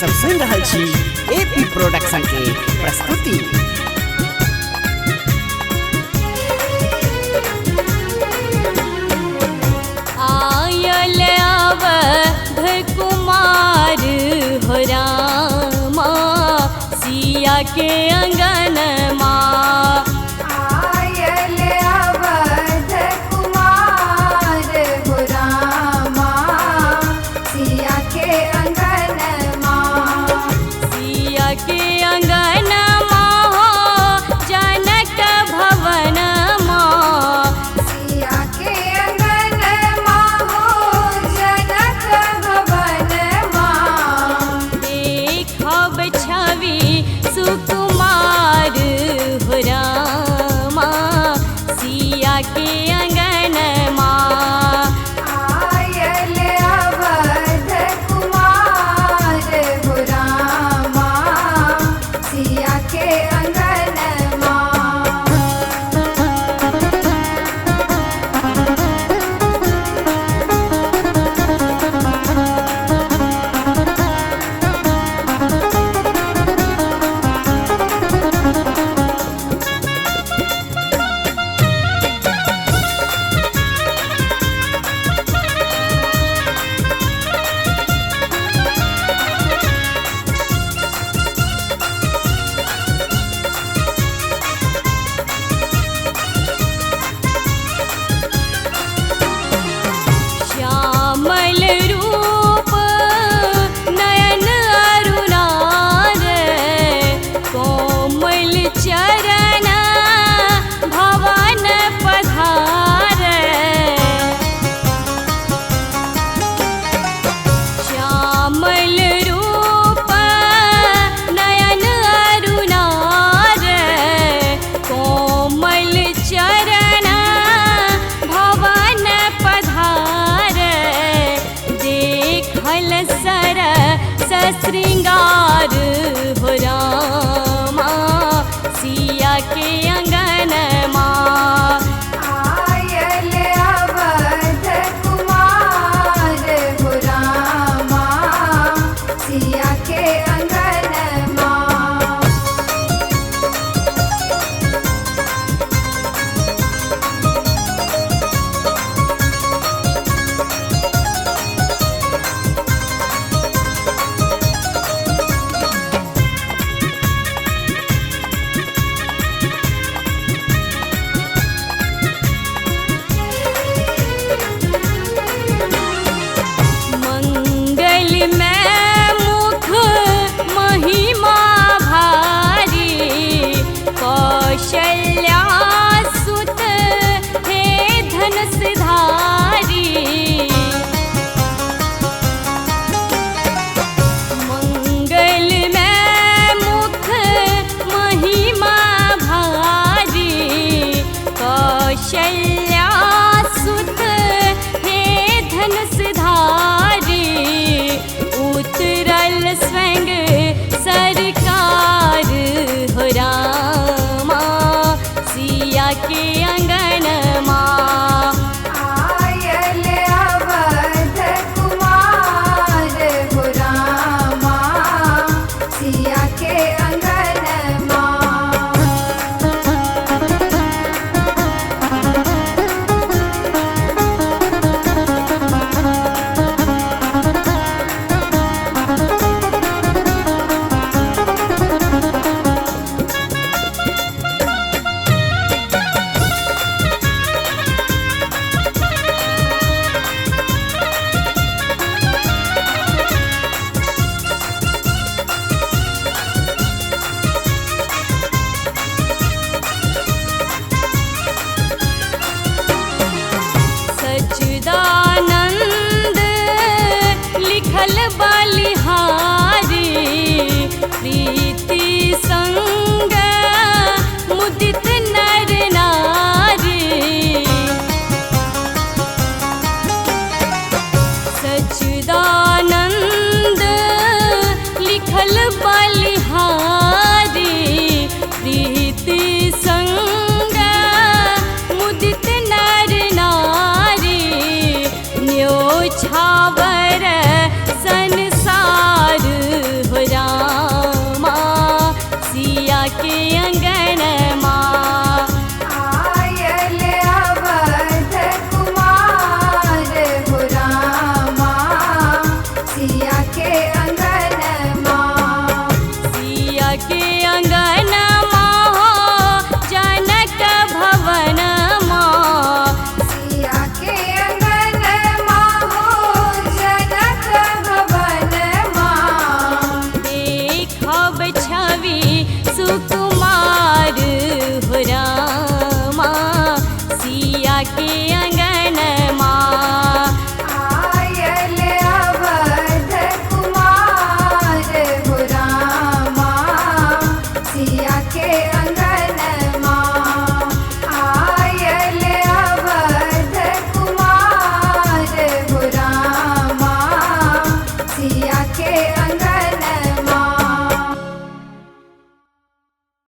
सब सुन रहल छी एपी प्रोडक्शन के प्रस्तुति। आयल अवध कुमार हो रामा सिया के अंगन माँ। आयल अवध कुमार हो रामा सिया के अंगन माँ। सिया के अंगन माँ हो जनक भवन माँ। सिया के अंगन माँ हो जनक भवन माँ। देखब छवि सुकुमार हो रामा सिया के अंगन माँ। आयल अवध कुमार हो रामा सिया के अंगन माँ। श्यामल रूप नयन अरुणार कोमल चरण भवन पधार। श्यामल रूप नयन अरुणार कोमल चरण भवन पधार। देखल सरस श्रृंगार हो रामा सिया के अंगन माँ। आयल अवध कुमार हो रामा सिया के अंगन माँ। मंगल में मुख महिमा भारी कौशल्या सुत हे धनुषधारी। मंगल में मुख महिमा भारी कौशल्या सुत हे धनुषधारी। उतरल स्वयं सरकार हो रामा सिया के अंगन माँ। आयल अवध कुमार हो रामा सिया के अंगन माँ। सच्चिदानंद लिखल बलिहारी प्रीति संग मुदित नर नारी। सच्चिदानंद लिखल बलिहारी प्रीति संग मुदित नर नारी। न्योछावर संसार हो के अंगनमा